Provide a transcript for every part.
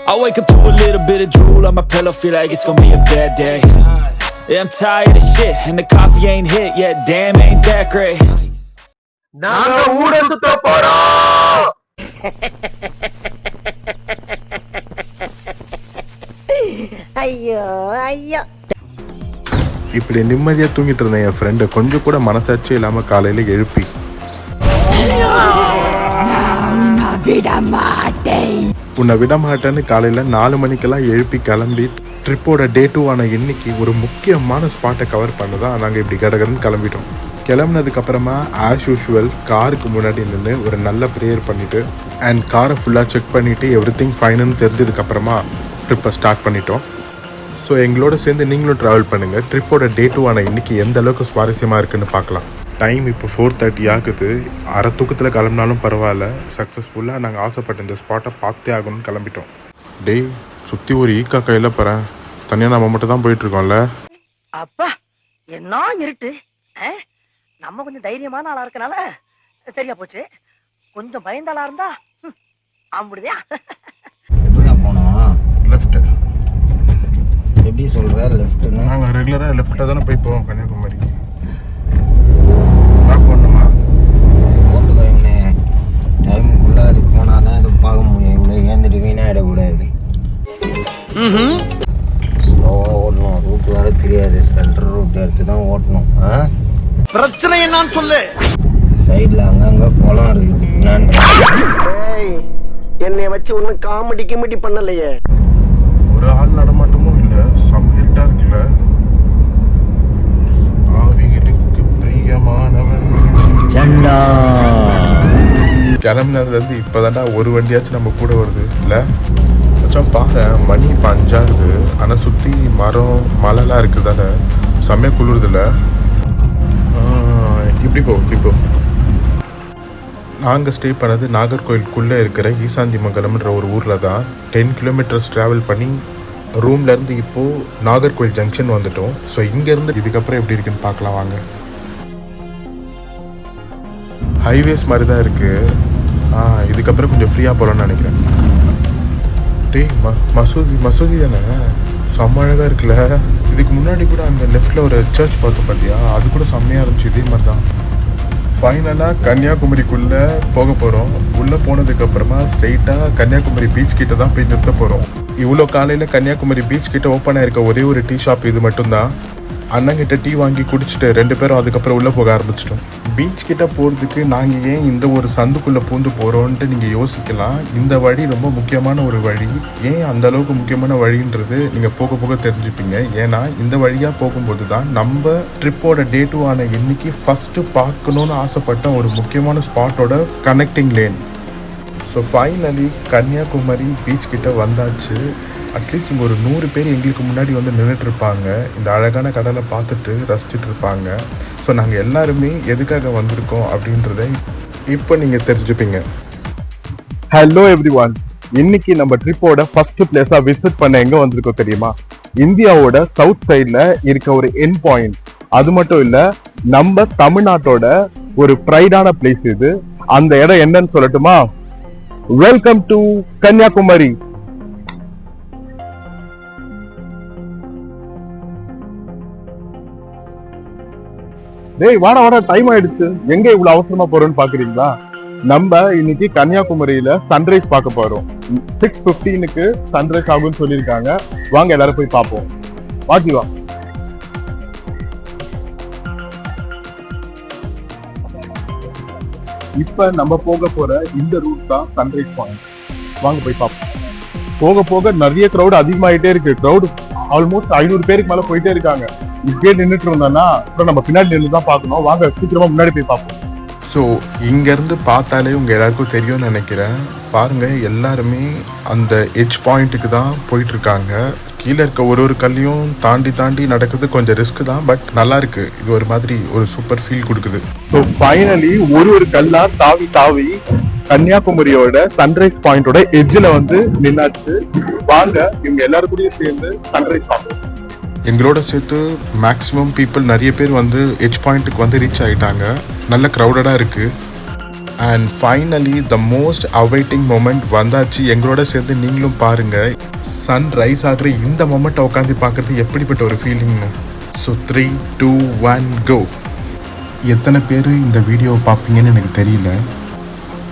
I wake up to a little bit of drool on my pillow, feel like it's gonna be a bad day. Yeah, I'm tired of shit, and the coffee ain't hit yet, damn, ain't that great. நாங்க ஊட சுத்த போறோம். ஐயோ ஐயோ. இப்படி நிம்மதியா தூங்கிட்டு இருந்தேன் என் ஃப்ரெண்டை கொஞ்சம் கூட மனசாட்சி இல்லாம காலையில எழுப்பி உன்னை விட மாட்டேன்னு காலையில 4 மணிக்கெல்லாம் எழுப்பி கிளம்பி ட்ரிப்போட டே 2 இன்னைக்கு ஒரு முக்கியமான ஸ்பாட்டை கவர் பண்ணதான் நாங்கள் இப்படி கடகடன்னு கிளம்பிட்டோம். கிளம்புனதுக்கு அப்புறமா ஆஸ் யூஷுவல் காருக்கு முன்னாடி நின்று ஒரு நல்ல ப்ரேயர் பண்ணிட்டு அண்ட் காரை ஃபுல்லாக செக் பண்ணிட்டு எவ்ரிதிங் ஃபைன்னு தெரிஞ்சதுக்கு அப்புறமா ட்ரிப்பை ஸ்டார்ட் பண்ணிட்டோம். ஸோ எங்களோட சேர்ந்து நீங்களும் ட்ராவல் பண்ணுங்கள். ட்ரிப்போட டே 2 இன்னைக்கு எந்த அளவுக்கு சுவாரஸ்யமாக இருக்குன்னு பார்க்கலாம். டைம் இப்போ 4:30 ஆகுது. அரை தூக்கத்தில் கிளம்பினாலும் பரவாயில்ல, சக்ஸஸ்ஃபுல்லாக நாங்கள் ஆசைப்பட்ட இந்த ஸ்பாட்டை பார்த்தே ஆகணும்னு கிளம்பிட்டோம். டேய், சுற்றி ஒரு ஈக்கா கையில் போகிறேன், தனியாக நம்ம மட்டும் தான் போயிட்டுருக்கோம்ல. அப்பா என்ன இருட்டு. நம்ம கொஞ்சம் தைரியமான ஆளா இருக்கனால சரியா போச்சு. கொஞ்சம் பயந்தாளா இருந்தா அப்படியா? எப்படியா போனோம்? லெஃப்ட். எப்படி சொல்கிற லெஃப்ட்டுன்னு? நாங்கள் ரெகுலராக லெஃப்ட்டில் தானே போய் போவோம் கன்னியாகுமரி. போடணுமா? போட்டுக்கோங்கண்ணே, டைமுக்குள்ளே அது போனால் தான் இது பார்க்க முடியும். இவ்வளோ ஏந்திட்டு வீணாகிடக்கூடாது. ஸ்லோவாக ஓட்டணும், ரூட் வர தெரியாது, சென்ட்ரல் ரூட் எடுத்து தான் ஓட்டணும். பிரச்சனை என்னன்னு சொல்லு. சைடில் அங்கங்கே குளம் இருக்குது. என்னை வச்சு ஒன்னும் காமெடி கிமெடி பண்ணலையே. ஒரு ஆள் நடமாட்டமும் இல்லை, சமையல்ட்டா இருக்குல்ல. ஆவிகளுக்கு பிரியமானவன் கிளம்பினதுலேருந்து இப்போதான்டா ஒரு வண்டியாச்சும் நம்ம கூட வருது இல்லை? கொஞ்சம் பாரு, மணி இப்போ 5 ஆகுது. ஆனால் சுற்றி மரம் மலைலாம் இருக்குதால செம்மையாக குளிருதில்ல. இப்படி போ. நாங்கள் ஸ்டே பண்ணது நாகர்கோயிலுக்குள்ளே இருக்கிற ஈசாந்திமங்கலம்ன்ற ஒரு ஊரில் தான். 10 கிலோமீட்டர்ஸ் ட்ராவல் பண்ணி ரூம்லேருந்து இப்போது நாகர்கோயில் ஜங்ஷன் வந்துட்டோம். ஸோ இங்கேருந்து இதுக்கப்புறம் எப்படி இருக்குன்னு பார்க்கலாம் வாங்க. ஹைவேஸ் மாதிரி தான் இருக்குது. இதுக்கப்புறம் கொஞ்சம் ஃப்ரீயாக போகலான்னு நினைக்கிறேன். டேய், மசூதி தானே, செம்ம அழகாக இருக்குல்ல. இதுக்கு முன்னாடி கூட அந்த லெஃப்டில் ஒரு சர்ச் பார்த்தோம் பார்த்தியா, அது கூட செம்மையாக இருந்துச்சு. இதே மாதிரி தான். ஃபைனலாக கன்னியாகுமரிக்குள்ளே போக போகிறோம். உள்ளே போனதுக்கப்புறமா ஸ்ட்ரெயிட்டாக கன்னியாகுமரி பீச் கிட்ட தான் போய் நிறுத்த போகிறோம். இவ்வளோ காலையில் கன்னியாகுமரி பீச் கிட்ட ஓப்பன் ஆகிருக்க ஒரே ஒரு டீ ஷாப் இது மட்டும்தான். அண்ணங்கிட்ட டீ வாங்கி குடிச்சிட்டு 2 பேரும் அதுக்கப்புறம் உள்ளே போக ஆரம்பிச்சிட்டோம். பீச் கிட்ட போகிறதுக்கு நாங்கள் ஏன் இந்த ஒரு சந்துக்குள்ளே பூந்து போகிறோன்ட்டு நீங்கள் யோசிக்கலாம். இந்த வழி ரொம்ப முக்கியமான ஒரு வழி. ஏன் அந்த அளவுக்கு முக்கியமான வழின்றது நீங்கள் போக போக தெரிஞ்சுப்பீங்க. ஏன்னா இந்த வழியாக போகும்போது தான் நம்ம ட்ரிப்போட டே 2 இன்னைக்கு ஃபஸ்ட்டு பார்க்கணுன்னு ஆசைப்பட்ட ஒரு முக்கியமான ஸ்பாட்டோட connecting lane. So finally Kanyakumari beach கிட்ட வந்தாச்சு. அட்லீஸ்ட் இங்கே ஒரு 100 பேர் எங்களுக்கு முன்னாடி வந்து நின்றுட்டுருப்பாங்க, இந்த அழகான கடலை பார்த்துட்டு ரசிச்சுட்டு இருப்பாங்க. ஸோ நாங்கள் எல்லாருமே எதுக்காக வந்திருக்கோம் அப்படின்றத இப்போ நீங்கள் தெரிஞ்சுப்பீங்க. ஹலோ எவ்ரிவான், இன்னைக்கு நம்ம ட்ரிப்போட ஃபர்ஸ்ட் பிளேஸா விசிட் பண்ண எங்க வந்திருக்கோம் தெரியுமா? இந்தியாவோட சவுத் சைட்ல இருக்க ஒரு என் பாயிண்ட். அது மட்டும் இல்ல, நம்ம தமிழ்நாட்டோட ஒரு ப்ரைடான பிளேஸ் இது. அந்த இடம் என்னன்னு சொல்லட்டுமா? Welcome to Kanyakumari. டேய் வாடா, டைம் ஆயிடுச்சு. எங்க இவ்வளவு அவசரமா போறோம்னு பாக்குறீங்களா? நம்ம இன்னைக்கு கன்னியாகுமரியில சன்ரைஸ் பார்க்க போறோம். 6:15 சன்ரைஸ் ஆகும்னு சொல்லியிருக்காங்க. வாங்க எல்லாரும் போய் பார்ப்போம். வா. இப்ப நம்ம போக போற இந்த ரூட் தான் சன்ரைஸ் பாயிண்ட். வாங்க போய் பார்ப்போம். போக போக நிறைய கிரௌட் அதிகமாயிட்டே இருக்கு. கிரௌட் ஆல்மோஸ்ட் 500 பேருக்கு மேல போயிட்டே இருக்காங்க. இப்படியே நின்றுட்டு இருந்தோம்னா அப்புறம் நம்ம பின்னாடி நின்று தான் பார்க்கணும். வாங்க சீக்கிரமா முன்னாடி போய் பார்ப்போம். ஸோ இங்கேருந்து பார்த்தாலே உங்கள் எல்லாருக்கும் தெரியும்னு நினைக்கிறேன். பாருங்கள், எல்லாருமே அந்த எட்ஜ் பாயிண்ட்டுக்கு தான் போயிட்டுருக்காங்க. கீழே இருக்க ஒரு கல்லையும் தாண்டி நடக்குது. கொஞ்சம் ரிஸ்க் தான், பட் நல்லா இருக்கு. இது ஒரு மாதிரி ஒரு சூப்பர் ஃபீல் கொடுக்குது. ஸோ ஃபைனலி ஒரு கல்லா தாவி கன்னியாகுமரியோட சன்ரைஸ் பாயிண்டோட எட்ஜில் வந்து நின்னாச்சு. வாங்க இவங்க எல்லாரும் கூட சேர்ந்து சன்ரைஸ் பார்ப்போம். எங்களோட சேர்த்து மேக்ஸிமம் பீப்புள் நிறைய பேர் வந்து எட்ஜ் பாயிண்ட்டுக்கு வந்து ரீச் ஆகிட்டாங்க. நல்ல க்ரௌடடாக இருக்குது. And finally the most awaiting moment வந்தாச்சு. எங்களோட சேர்ந்து நீங்களும் பாருங்கள். சன் ரைஸ் ஆகிற இந்த மொமெண்ட்டை உட்காந்து பார்க்குறது எப்படிப்பட்ட ஒரு ஃபீலிங்னு. ஸோ 3, 2, 1 கோ. எத்தனை பேர் இந்த வீடியோவை பார்ப்பீங்கன்னு எனக்கு தெரியல.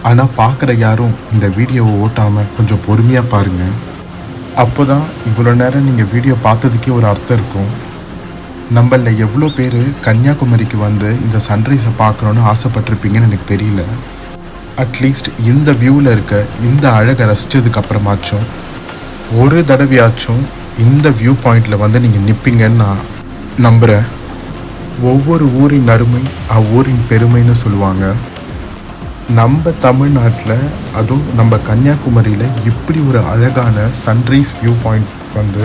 ஆனால் பார்க்குற யாரும் இந்த வீடியோவை ஓட்டாமல் கொஞ்சம் பொறுமையாக பாருங்கள். அப்போ தான் இவ்வளோ நேரம் நீங்கள் வீடியோ பார்த்ததுக்கே ஒரு அர்த்தம் இருக்கும். நம்மளில் எவ்வளோ பேர் கன்னியாகுமரிக்கு வந்து இந்த சன்ரைஸை பார்க்கணுன்னு ஆசைப்பட்டிருப்பீங்கன்னு எனக்கு தெரியல. அட்லீஸ்ட் இந்த வியூவில் இருக்க இந்த அழகை ரசித்ததுக்கப்புறமாச்சும் ஒரு தடவையாச்சும் இந்த வியூ பாயிண்டில் வந்து நீங்கள் நிற்பீங்கன்னு நான் நம்புகிறேன். ஒவ்வொரு ஊரின் அருமை அவ்வூரின் பெருமைன்னு சொல்லுவாங்க. நம்ம தமிழ்நாட்டில் அதுவும் நம்ம கன்னியாகுமரியில் இப்படி ஒரு அழகான சன்ரைஸ் வியூ பாயிண்ட் வந்து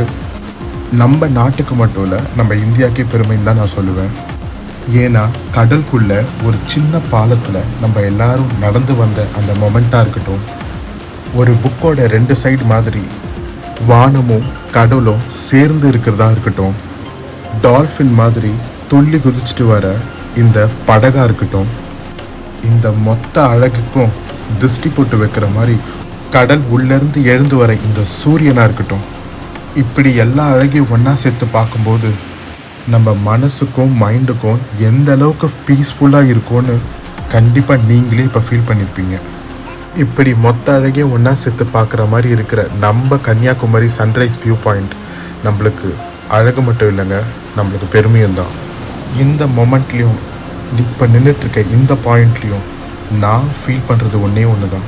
நம்ம நாட்டுக்கு மட்டும் இல்லை, நம்ம இந்தியாவுக்கே பெருமைன்னு தான் நான் சொல்லுவேன். ஏன்னா கடலுக்குள்ளே ஒரு சின்ன பாலத்தில் நம்ம எல்லாரும் நடந்து வந்த அந்த மொமெண்ட்டாக இருக்கட்டும், ஒரு புக்கோட 2 சைடு மாதிரி வானமும் கடலும் சேர்ந்து இருக்கிறதா இருக்கட்டும், டால்ஃபின் மாதிரி துள்ளி குதிச்சுட்டு வர இந்த படகா இருக்கட்டும், இந்த மொத்த அழகுக்கும் திருஷ்டி போட்டு வைக்கிற மாதிரி கடல் உள்ளேருந்து எழுந்து வர இந்த சூரியனாக இருக்கட்டும், இப்படி எல்லா அழகையும் ஒன்றா சேர்த்து பார்க்கும்போது நம்ம மனசுக்கும் மைண்டுக்கும் எந்த அளவுக்கு பீஸ்ஃபுல்லாக இருக்கும்னு கண்டிப்பாக நீங்களே இப்போ ஃபீல் பண்ணியிருப்பீங்க. இப்படி மொத்த அழகையும் ஒன்றா சேர்த்து பார்க்குற மாதிரி இருக்கிற நம்ம கன்னியாகுமரி சன்ரைஸ் வியூ பாயிண்ட் நம்மளுக்கு அழகு மட்டும் இல்லைங்க, நம்மளுக்கு பெருமையும் தான். இந்த மொமெண்ட்லேயும் இப்போ நின்றுட்டுருக்க இந்த பாயிண்ட்லேயும் நான் ஃபீல் பண்ணுறது ஒன்றே ஒன்று தான்.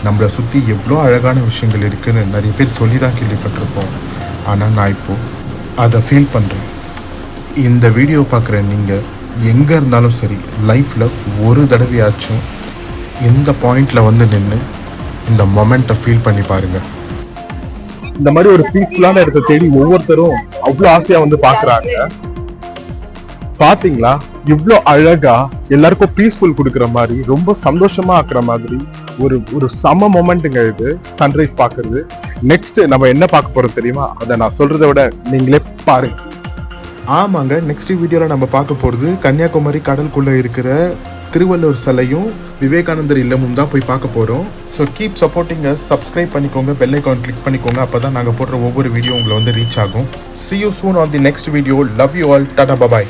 நம்மளை சுற்றி எவ்வளோ அழகான விஷயங்கள் இருக்குதுன்னு நிறைய பேர் சொல்லி தான் கேள்விப்பட்டிருப்போம். ஆனால் நான் இப்போது அதை ஃபீல் பண்ணுறேன். இந்த வீடியோ பார்க்குற நீங்கள் எங்கே இருந்தாலும் சரி, லைஃப்பில் ஒரு தடவையாச்சும் இந்த பாயிண்டில் வந்து நின்று இந்த மொமெண்ட்டை ஃபீல் பண்ணி பாருங்கள். இந்த மாதிரி ஒரு பீஸ்ஃபுல்லான இடத்தை தேடி ஒவ்வொருத்தரும் அவ்வளோ ஆசையாக வந்து பார்க்குறாங்க. பாத்தீங்களா இவ்வளோ அழகா எல்லாருக்கும் பீஸ்ஃபுல் கொடுக்குற மாதிரி, ரொம்ப சந்தோஷமா ஆக்குற மாதிரி ஒரு சம மொமெண்ட்டுங்க இது சன்ரைஸ் பார்க்கறது. நெக்ஸ்ட் நம்ம என்ன பார்க்க போறோம் தெரியுமா? அதை நான் சொல்றதை விட நீங்களே பாருங்க. ஆமாங்க, நெக்ஸ்ட் வீடியோவில் நம்ம பார்க்க போகிறது கன்னியாகுமரி கடலுக்குள்ளே இருக்கிற திருவள்ளுவர் சிலையும் விவேகானந்தர் இல்லமும் தான் போய் பார்க்க போகிறோம். ஸோ கீப் சப்போர்ட்டிங்க, சப்ஸ்கிரைப் பண்ணிக்கோங்க, பெல் ஐகான் கிளிக் பண்ணிக்கோங்க. அப்போ தான் நாங்கள் போடுற ஒவ்வொரு வீடியோ உங்களை வந்து ரீச் ஆகும். See you soon on the next video. Love you all. Tata, bye bye.